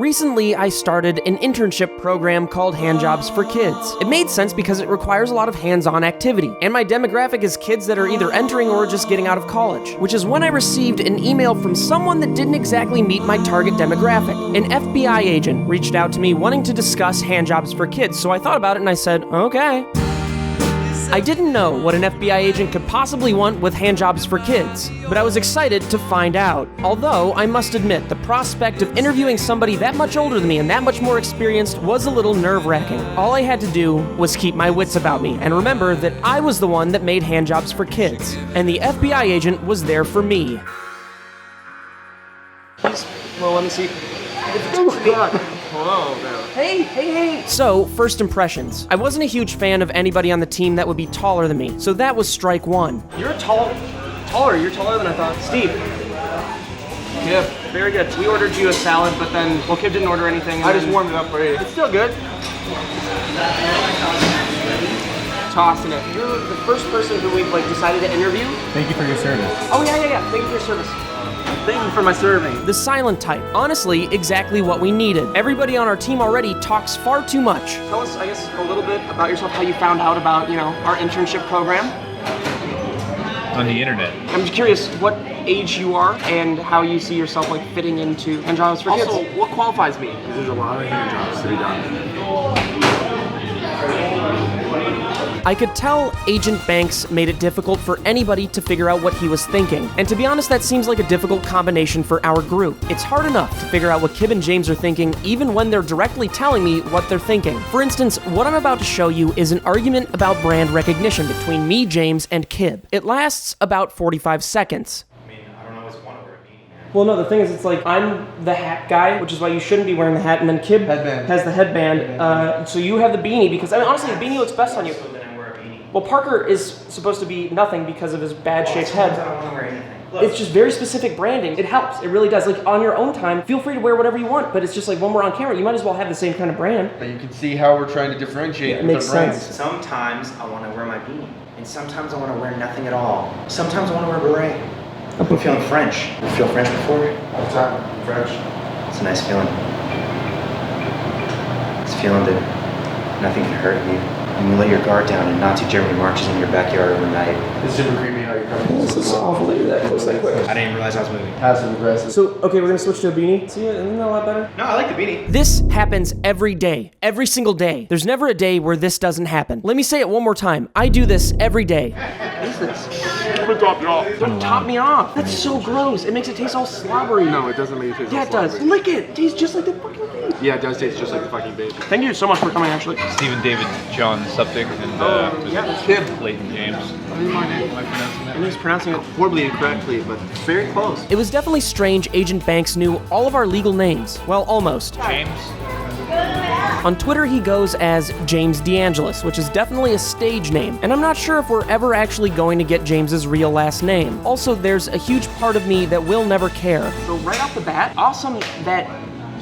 Recently, I started an internship program called Handjobs for Kids. It made sense because it requires a lot of hands-on activity, and my demographic is kids that are either entering or just getting out of college, which is when I received an email from someone that didn't exactly meet my target demographic. An FBI agent reached out to me wanting to discuss Handjobs for Kids, so I thought about it and I said, okay. I didn't know what an FBI agent could possibly want with Handjobs for Kids, but I was excited to find out. Although, I must admit, the prospect of interviewing somebody that much older than me and that much more experienced was a little nerve-wracking. All I had to do was keep my wits about me and remember that I was the one that made Handjobs for Kids, and the FBI agent was there for me. Well, let me see. Oh, God. Whoa, man. Hey. So, first impressions. I wasn't a huge fan of anybody on the team that would be taller than me, so that was strike one. You're taller. You're taller than I thought. Steve. Yeah, very good. We ordered you a salad, but then, well, Kib didn't order anything. I just warmed it up for you. It's still good. Tossing it. You're the first person who we've decided to interview. Thank you for your service. Oh, yeah. Thank you for your service. Thank you for my serving. The silent type. Honestly, exactly what we needed. Everybody on our team already talks far too much. Tell us, I guess, a little bit about yourself, how you found out about, our internship program. On the internet. I'm just curious what age you are and how you see yourself fitting into Handjobs for Kids. Also, what qualifies me? Because there's a lot of hand jobs to be done. I could tell Agent Banks made it difficult for anybody to figure out what he was thinking. And to be honest, that seems like a difficult combination for our group. It's hard enough to figure out what Kib and James are thinking, even when they're directly telling me what they're thinking. For instance, what I'm about to show you is an argument about brand recognition between me, James, and Kib. It lasts about 45 seconds. Well, no, the thing is, it's I'm the hat guy, which is why you shouldn't be wearing the hat, and then Kib has the headband. So you have the beanie, because, honestly, the beanie looks best on you. Well, Parker is supposed to be nothing because of his bad-shaped head. I don't want to wear anything. It's just very specific branding. It helps. It really does. On your own time, feel free to wear whatever you want, but it's just when we're on camera, you might as well have the same kind of brand. But you can see how we're trying to differentiate it makes sense. Sometimes I want to wear my beanie, and sometimes I want to wear nothing at all. Sometimes I want to wear a beret. I'm feeling French. You feel French before? All the time. French. It's a nice feeling. It's a feeling that nothing can hurt you. And you let your guard down and Nazi Germany marches in your backyard overnight. It's super creepy how you're coming. This is awful that you're that close that quick. I didn't even realize I was moving. Passive aggressive. So, okay, we're gonna switch to a beanie. See, isn't that a lot better? No, I like the beanie. This happens every day. Every single day. There's never a day where this doesn't happen. Let me say it one more time. I do this every day. What is this? I'm gonna top you off. Don't top me off. That's so gross. It makes it taste all slobbery. No, it doesn't make it taste Yeah, it does. Lick it. It tastes just like the fucking thing. Yeah, it does taste just like the fucking baby. Thank you so much for coming, actually. Stephen David John Suptic and Kib. Leighton James. I mean, my name. Am I pronouncing that? And he's pronouncing it. Horribly incorrectly, but very close. It was definitely strange Agent Banks knew all of our legal names. Well, almost. James. On Twitter, he goes as James DeAngelis, which is definitely a stage name, and I'm not sure if we're ever actually going to get James's real last name. Also, there's a huge part of me that will never care. So right off the bat, awesome that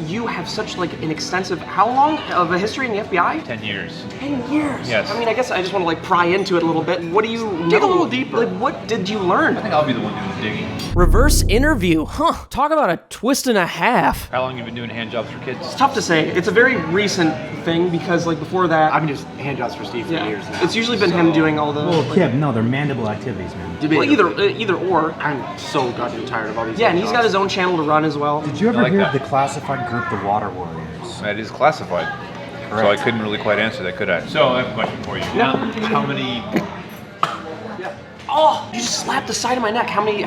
you have such an extensive, how long of a history in the FBI? 10 years. 10 years? Yes. I mean, I guess I just want to pry into it a little bit. What do you know? Dig a little deeper. What did you learn? I think I'll be the one doing the digging. Reverse interview, huh? Talk about a twist and a half. How long have you been doing handjobs for kids? It's tough to say. It's a very recent thing because before that, I've been just hand jobs for Steve for years now. it's usually been him doing all the. Well, Kib, no, they're mandible activities, man. Well, either or. I'm so goddamn tired of all these. Yeah, and he's got his own channel to run as well. Did you ever I like hear that. of the classified group, the Water Warriors? That is classified. So I couldn't really quite answer that, could I? So I have a question for you. How many Oh, you just slapped the side of my neck. How many,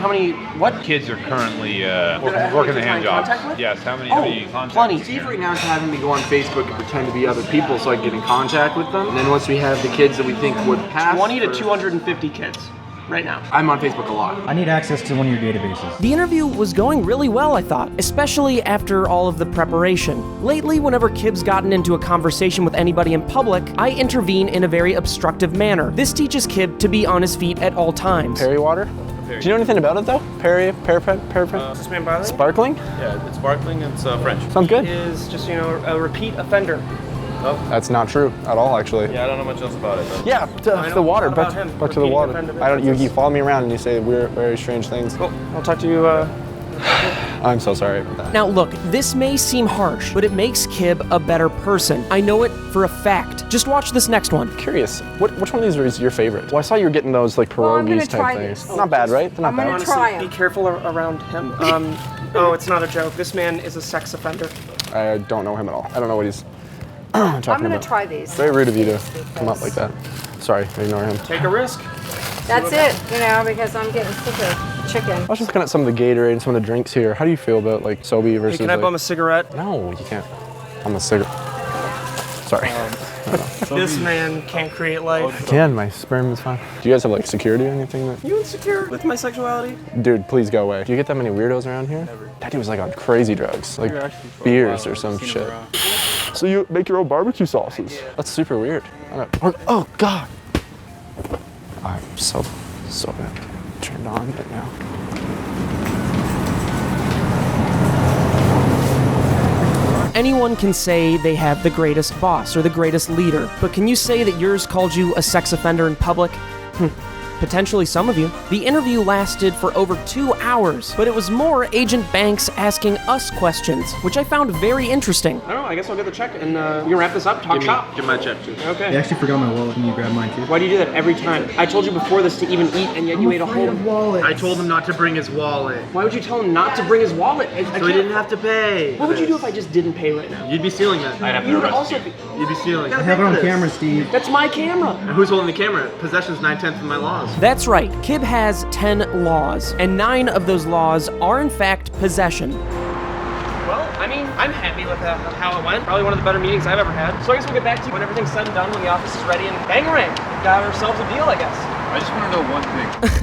what? kids are currently have working the kids hand you're in contact jobs? with? Yes, how many contacts? Plenty. Steve right now is having me go on Facebook and pretend to be other people so I can get in contact with them. And then once we have the kids that we think would pass, 20 to 250 kids right now. I'm on Facebook a lot. I need access to one of your databases. The interview was going really well, I thought, especially after all of the preparation. Lately, whenever Kib's gotten into a conversation with anybody in public, I intervene in a very obstructive manner. This teaches Kib to be on his feet at all times. Perry water? Do you know anything about it though? Perry? Is this man bothering? Sparkling? Yeah, it's sparkling, it's French. Sounds good. Is just, a repeat offender. That's not true at all, actually. Yeah, I don't know much else about it. But Yeah, the water. Back to the water. offender. I don't. You follow me around and you say weird, very strange things. Cool. I'll talk to you. I'm so sorry about that. Now look, this may seem harsh, but it makes Kib a better person. I know it for a fact. Just watch this next one. Curious, which one of these is your favorite? Well, I saw you were getting those like I'm gonna pierogies try type things. these. Not bad, right? They're not I'm bad. gonna try Be them. careful around him. Oh, it's not a joke. This man is a sex offender. I don't know him at all. I don't know what he's talking I'm gonna about. try these. Very rude of you to come up like that. Sorry, ignore him. Take a risk. That's it, because I'm getting sick of chicken. I was just looking at some of the Gatorade and some of the drinks here. How do you feel about like Sobe versus Can I like... bum a cigarette? No, you can't. I'm a cigarette. Sorry. This man can't create life. I can, my sperm is fine. Do you guys have like security or anything? That... You insecure with my sexuality? Dude, please go away. Do you get that many weirdos around here? Never. That dude was like on crazy drugs, like beers or some shit. So you make your own barbecue sauces? That's super weird. Oh God. I'm so turned on right now. Anyone can say they have the greatest boss or the greatest leader, but can you say that yours called you a sex offender in public? Potentially some of you. The interview lasted for over 2 hours, but it was more Agent Banks asking us questions, which I found very interesting. I don't know, I guess I'll get the check and we can wrap this up, talk shop. Give my check, too. Okay. I actually forgot my wallet. Can you grab mine too? Why do you do that every time? I told you before this to even eat, and yet you ate a whole wallet. I told him not to bring his wallet, Why would you tell him not to bring his wallet? so he didn't have to pay. What would you do if I just didn't pay right now? You'd be stealing that. I'd have to You would arrest also you. be. You'd be stealing. I have it on camera, Steve. That's my camera. Who's holding the camera? Possession's 9/10 of my laws. That's right. Kib has 10 laws, and 9 of those laws are in fact possession. Well, I mean, I'm happy with how it went. Probably one of the better meetings I've ever had. So I guess we'll get back to you when everything's said and done, when the office is ready, and bang-a-rang. We've got ourselves a deal, I guess. I just want to know one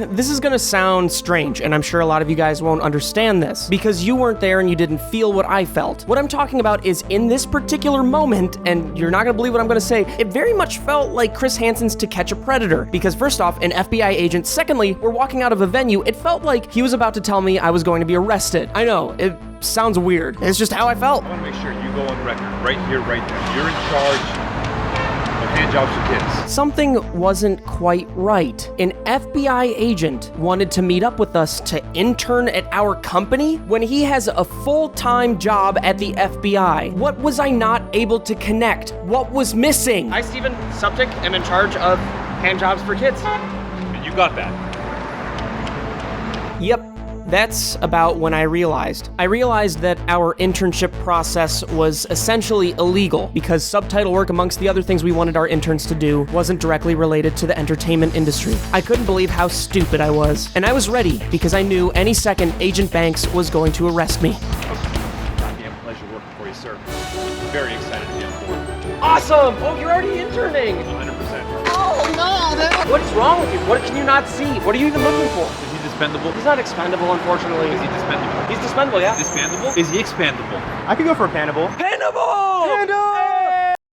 thing. This is gonna sound strange, and I'm sure a lot of you guys won't understand this, because you weren't there and you didn't feel what I felt. What I'm talking about is in this particular moment, and you're not gonna believe what I'm gonna say, it very much felt like Chris Hansen's To Catch a Predator. Because first off, an FBI agent. Secondly, we're walking out of a venue. It felt like he was about to tell me I was going to be arrested. I know, it sounds weird. It's just how I felt. I want to make sure you go on record right here, right now. You're in charge of hand jobs for kids. Something wasn't quite right. An FBI agent wanted to meet up with us to intern at our company when he has a full-time job at the FBI. What was I not able to connect? What was missing? Hi, Steven. Subject. I'm in charge of hand jobs for kids. And you got that. Yep. That's about when I realized. I realized that our internship process was essentially illegal because subtitle work, amongst the other things we wanted our interns to do, wasn't directly related to the entertainment industry. I couldn't believe how stupid I was. And I was ready because I knew any second Agent Banks was going to arrest me. Goddamn pleasure working for you, sir. Very excited to be on board. Awesome! Oh, you're already interning! 100%. Oh, no! What is wrong with you? What can you not see? What are you even looking for? Is he dispendable? He's not expendable, unfortunately. Is he dispendable? He's dispendable, yeah. Dispendable? Is he expandable? I could go for a Pannable. Pannable!